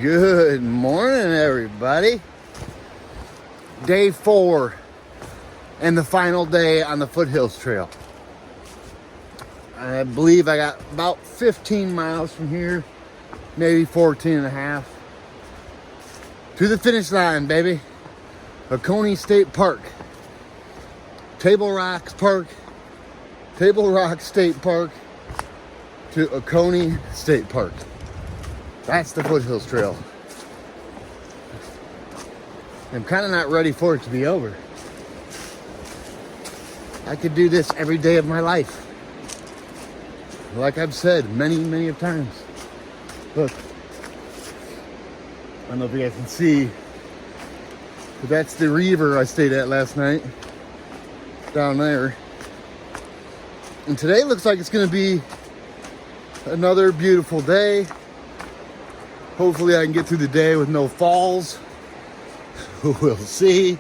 Good morning, everybody. Day 4 and the final day on the Foothills Trail. I believe I got about 15 miles from here, maybe 14 and a half, to the finish line, baby. Oconee State Park. Table Rock State Park to Oconee State Park. That's the Foothills Trail. I'm kind of not ready for it to be over. I could do this every day of my life. Like I've said many of times. Look. I don't know if you guys can see, but that's the Reaver I stayed at last night. Down there. And today looks like it's going to be another beautiful day. Hopefully I can get through the day with no falls. We'll see.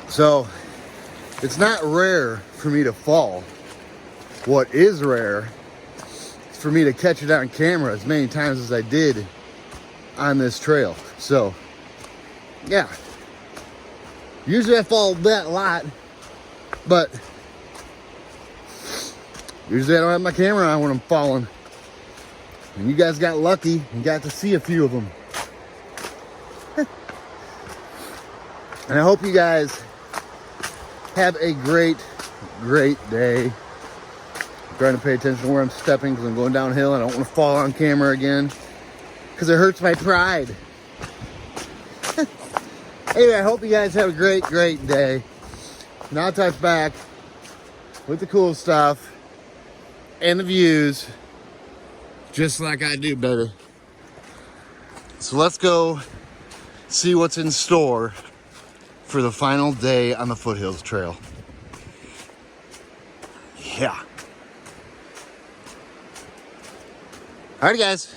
So, it's not rare for me to fall. What is rare is for me to catch it on camera as many times as I did on this trail. So, yeah. Usually I fall that lot, but usually I don't have my camera on when I'm falling. And you guys got lucky and got to see a few of them. And I hope you guys have a great day. I'm trying to pay attention to where I'm stepping because I'm going downhill. I don't want to fall on camera again because it hurts my pride. Anyway, I hope you guys have a great day. Now I'll touch back with the cool stuff and the views. Just like I do, baby. So let's go see what's in store for the final day on the Foothills Trail. Yeah. Alrighty, guys.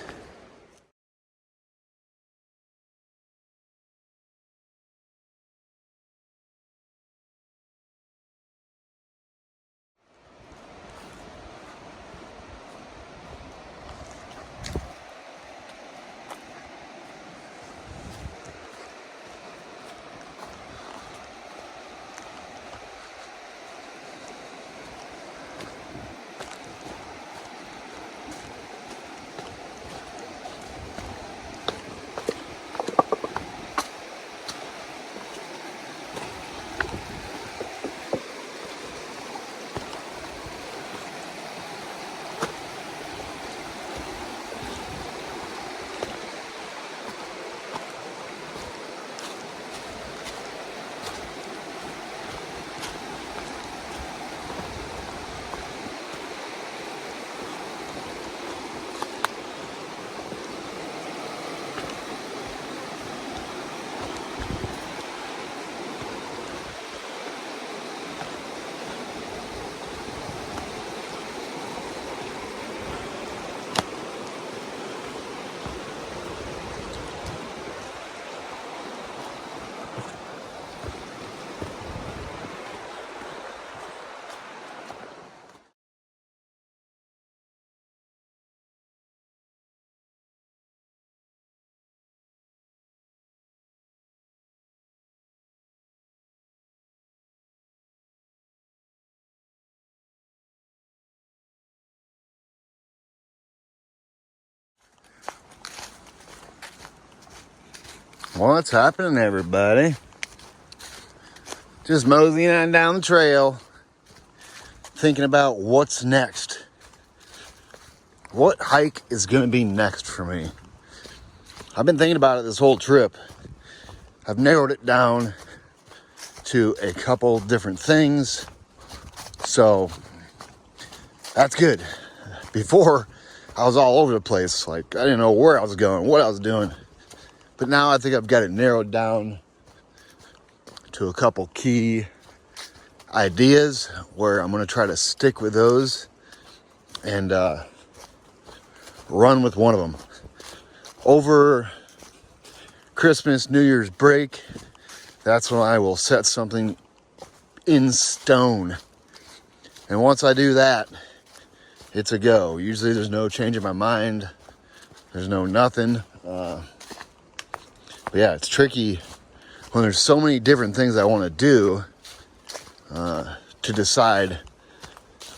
What's happening, everybody? Just moseying on down the trail, thinking about what's next. What hike is going to be next for me? I've been thinking about it this whole trip. I've narrowed it down to a couple different things. So, that's good. Before, I was all over the place. Like, I didn't know where I was going, what I was doing. But now I think I've got it narrowed down to a couple key ideas where I'm going to try to stick with those and run with one of them. Over Christmas, New Year's break, that's when I will set something in stone. And once I do that, it's a go. Usually there's no change in my mind There's no nothing. But yeah, it's tricky when there's so many different things I want to do to decide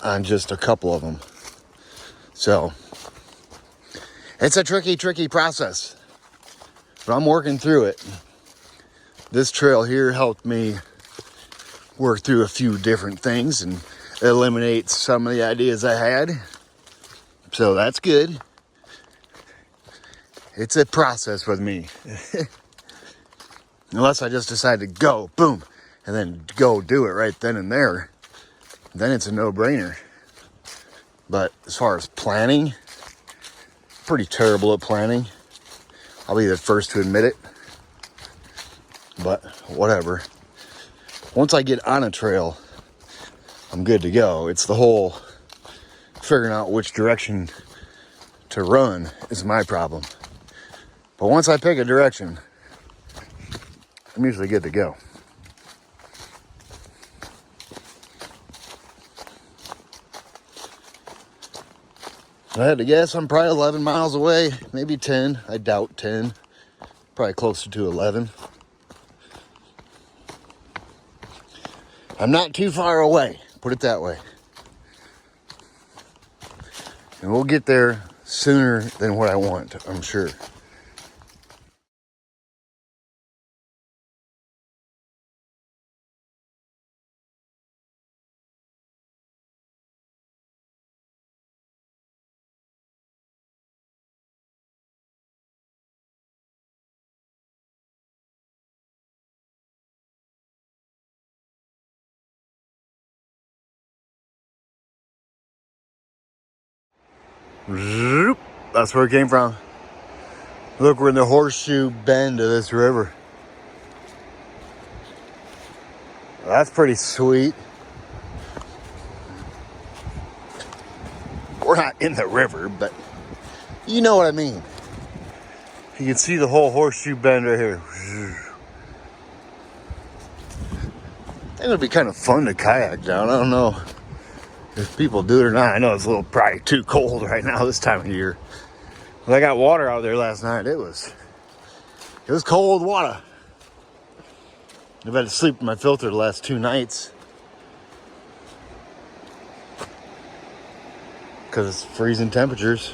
on just a couple of them. So it's a tricky process, but I'm working through it. This trail here helped me work through a few different things and eliminate some of the ideas I had. So that's good. It's a process with me. Unless I just decide to go, boom, and then go do it right then and there, then it's a no-brainer. But as far as planning, pretty terrible at planning. I'll be the first to admit it. But whatever. Once I get on a trail, I'm good to go. It's the whole figuring out which direction to run is my problem. But once I pick a direction, I'm usually good to go. If I had to guess, I'm probably 11 miles away, maybe 10. I doubt 10. Probably closer to 11. I'm not too far away, put it that way. And we'll get there sooner than what I want, I'm sure. That's where it came from. Look, we're in the horseshoe bend of this river. That's pretty sweet. We're not in the river, but you know what I mean. You can see the whole horseshoe bend right here. I think it would be kind of fun to kayak down. I don't know if people do it or not. I know it's a little probably too cold right now this time of year. But I got water out there last night. It was cold water. I've had to sleep in my filter the last 2 nights because it's freezing temperatures.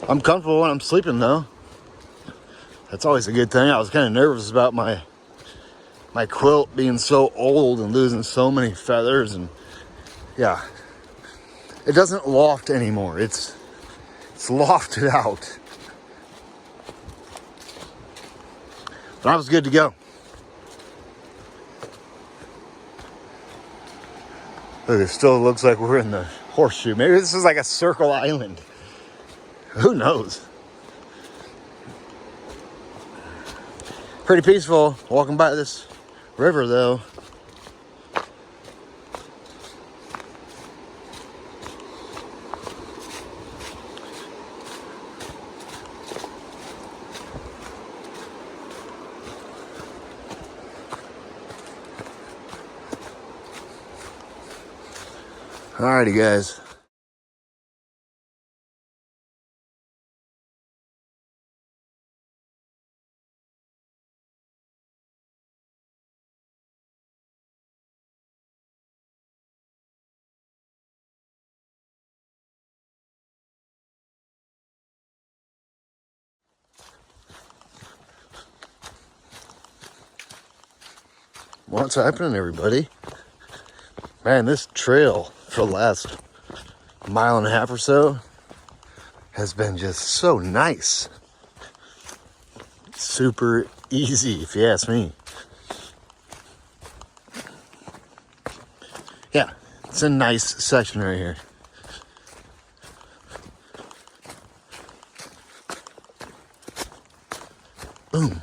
I'm comfortable when I'm sleeping though. That's always a good thing. I was kind of nervous about my quilt being so old and losing so many feathers, and yeah, it doesn't loft anymore. It's lofted out. But I was good to go. Look, it still looks like we're in the horseshoe. Maybe this is like a circle island. Who knows? Pretty peaceful walking by this river though. Alrighty, guys. What's happening, everybody? Man, this trail for the last mile and a half or so has been just so nice. Super easy, if you ask me. Yeah, it's a nice section right here. Boom.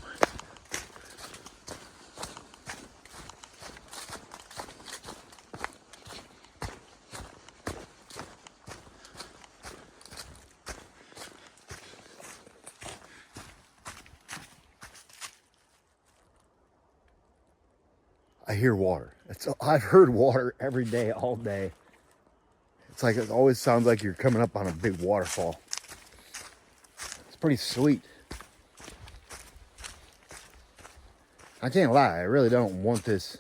I hear water. I've heard water every day, all day. It's like it always sounds like you're coming up on a big waterfall. pretty sweet. I can't lie, I really don't want this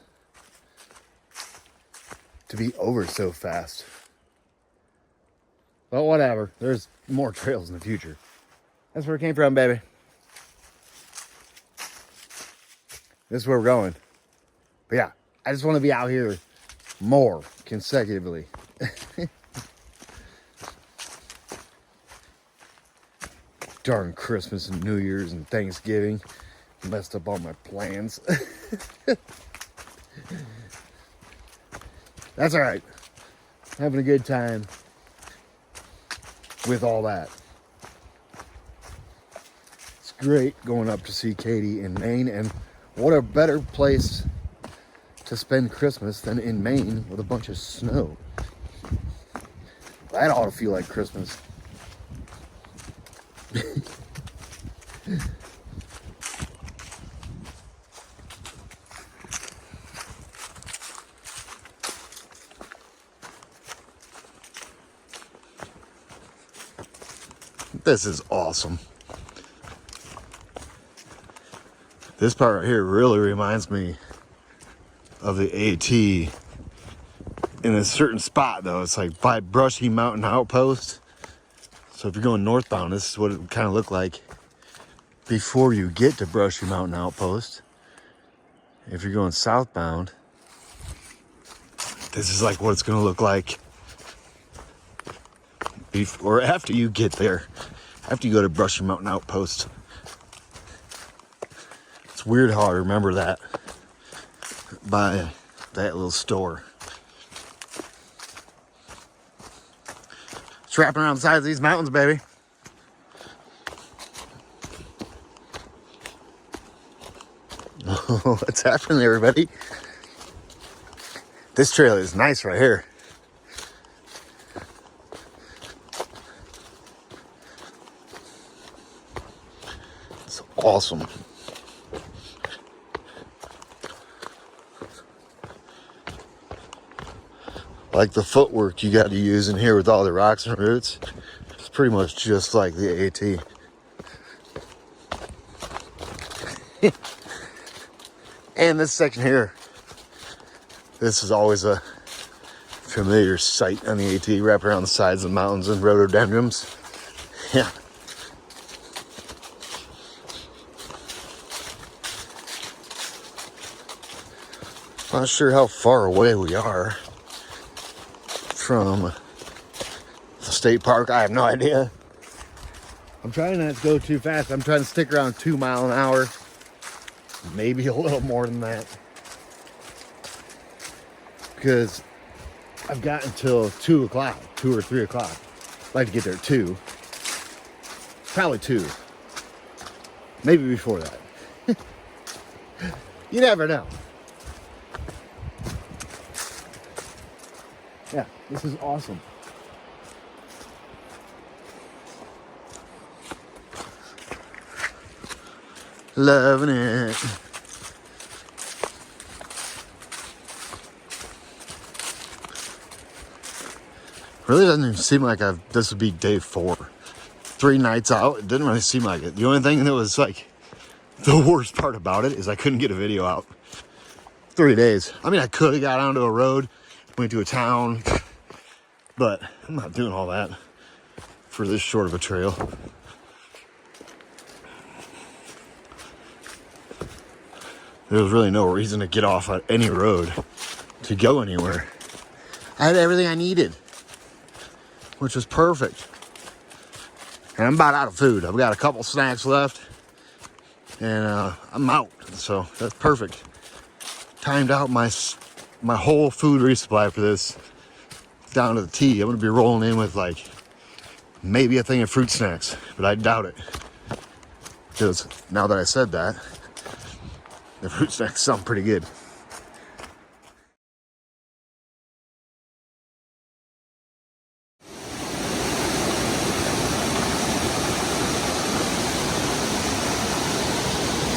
to be over so fast. But whatever, there's more trails in the future. That's where it came from, baby. This is where we're going. But yeah, I just want to be out here more consecutively. Darn Christmas and New Year's and Thanksgiving messed up all my plans. That's all right. Having a good time with all that. It's great going up to see Katie in Maine, and what a better place to spend Christmas than in Maine with a bunch of snow. That ought to feel like Christmas. This is awesome. This part right here really reminds me of the AT in a certain spot, though. It's like by Brushy Mountain Outpost. So if you're going northbound, this is what it would kind of look like before you get to Brushy Mountain Outpost. If you're going southbound, this is like what it's going to look like before or after you get there. After you go to Brushy Mountain Outpost. It's weird how I remember that by that little store. It's wrapping around the sides of these mountains, baby. What's happening, everybody? This trail is nice right here. It's awesome. Like the footwork you got to use in here with all the rocks and roots. It's pretty much just like the AT. And this section here, this is always a familiar sight on the AT, wrapped around the sides of the mountains and rhododendrons. Yeah. Not sure how far away we are from the state park. I have no idea. I'm trying not to go too fast. I'm trying to stick around 2 miles an hour. Maybe a little more than that. Because I've got until 2 o'clock, 2 or 3 o'clock. I'd like to get there at 2. Probably 2. Maybe before that. You never know. Yeah, this is awesome. Loving it. Really doesn't even seem like this would be day 4. 3 nights out, it didn't really seem like it. The only thing that was like the worst part about it is I couldn't get a video out. 3 days. I mean, I could have got onto a road, went to a town, but I'm not doing all that for this short of a trail. There was really no reason to get off at any road to go anywhere. I had everything I needed, which was perfect. And I'm about out of food. I've got a couple snacks left, and I'm out. So that's perfect. Timed out my whole food resupply for this down to the T. I'm gonna be rolling in with like maybe a thing of fruit snacks, but I doubt it. Because now that I said that, the fruit snacks sound pretty good.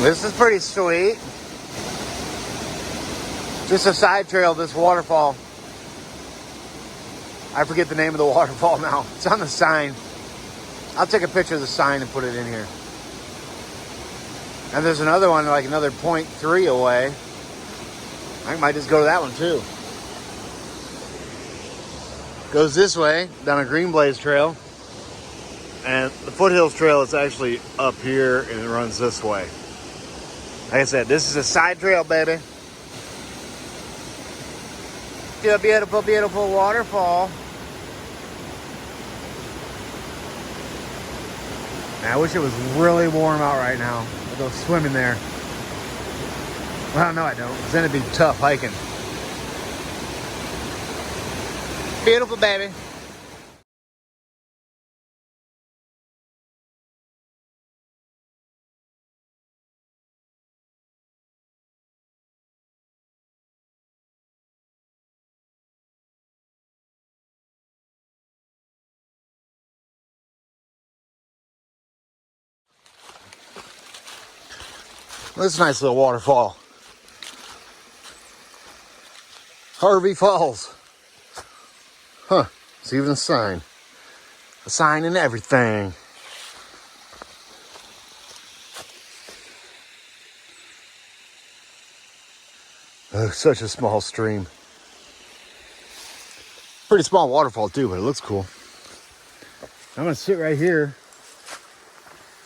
This is pretty sweet. Just a side trail, this waterfall. I forget the name of the waterfall now. It's on the sign. I'll take a picture of the sign and put it in here. And there's another one like another 0.3 away. I might just go to that one too. Goes this way down a Green Blaze trail. And the Foothills trail is actually up here and it runs this way. Like I said, this is a side trail, baby. See a beautiful, beautiful waterfall. Man, I wish it was really warm out right now. I'll go swimming there. Well, no, I don't, because then it'd be tough hiking. Beautiful, baby. This is a nice little waterfall. Harvey Falls. Huh, it's even a sign. A sign and everything. Oh, such a small stream. Pretty small waterfall too, but it looks cool. I'm gonna sit right here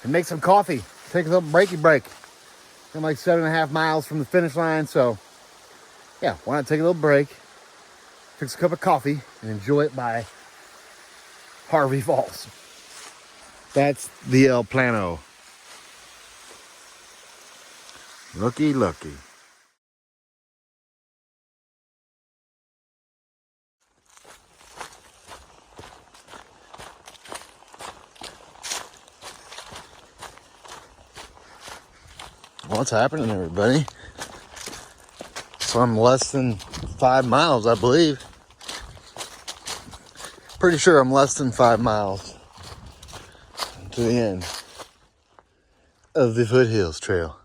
and make some coffee. Take a little breaky break. I'm like 7.5 miles from the finish line, so yeah, why not take a little break, fix a cup of coffee, and enjoy it by Harvey Falls. That's the El Plano. Looky, looky. What's happening, everybody? So I'm less than 5 miles, I believe. Pretty sure I'm less than 5 miles to the end of the Foothills Trail.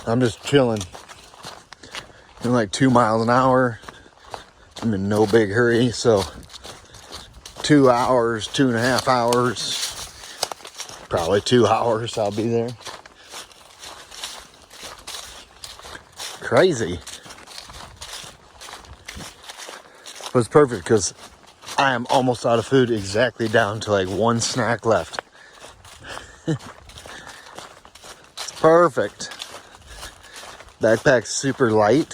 I'm just chilling. In like 2 miles an hour. I'm in no big hurry, so 2 hours, 2.5 hours, probably 2 hours I'll be there. Crazy. But it's perfect because I am almost out of food, exactly down to like one snack left. It's perfect. Backpack's super light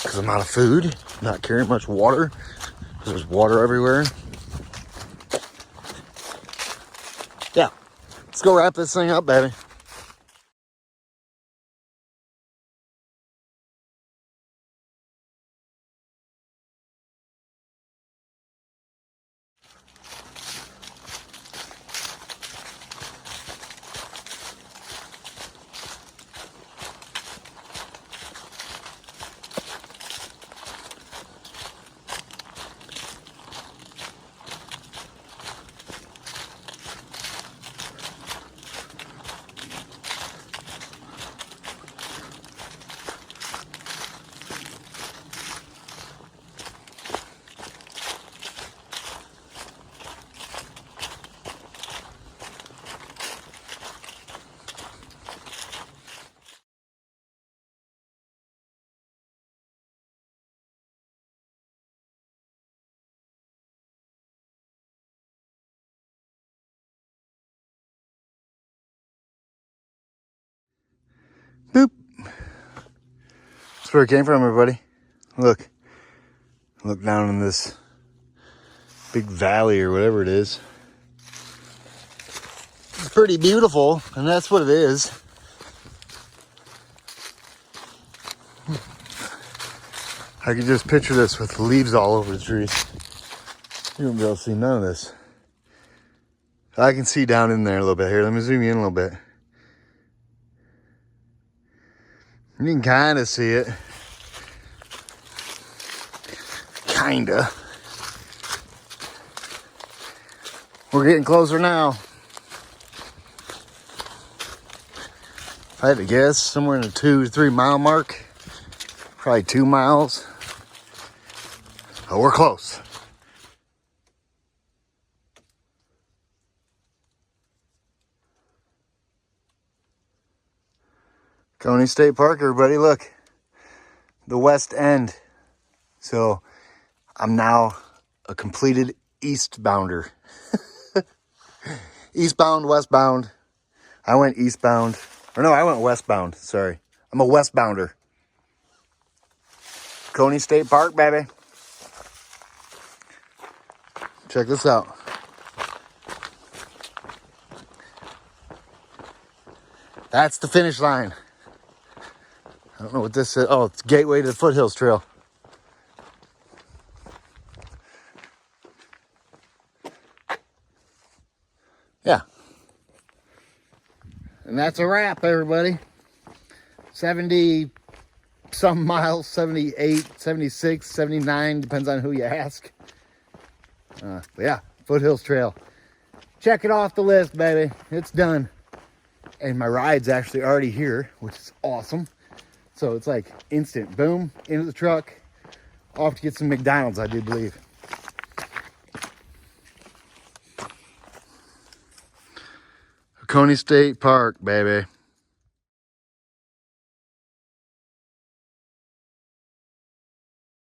because I'm out of food, not carrying much water because there's water everywhere. Yeah, let's go wrap this thing up, baby. Boop. That's where it came from, everybody. Look. Look down in this big valley or whatever it is. It's pretty beautiful, and that's what it is. I could just picture this with leaves all over the trees. You won't be able to see none of this. I can see down in there a little bit. Here, let me zoom you in a little bit. You can kind of see it. Kinda. We're getting closer now. If I had to guess, somewhere in the 2 to 3 mile mark. Probably 2 miles. Oh, we're close. Coney State Park, everybody, look. The west end. So I'm now a completed eastbounder. Eastbound, westbound. I went eastbound. Or no, I went westbound. Sorry. I'm a westbounder. Coney State Park, baby. Check this out. That's the finish line. I don't know what this is. Oh, it's gateway to the Foothills Trail. Yeah. And that's a wrap, everybody. 70 some miles, 78, 76, 79, depends on who you ask. But yeah, Foothills Trail. Check it off the list, baby. It's done. And my ride's actually already here, which is awesome. So it's like instant. Boom, into the truck. Off to get some McDonald's, I do believe. Coney State Park, baby.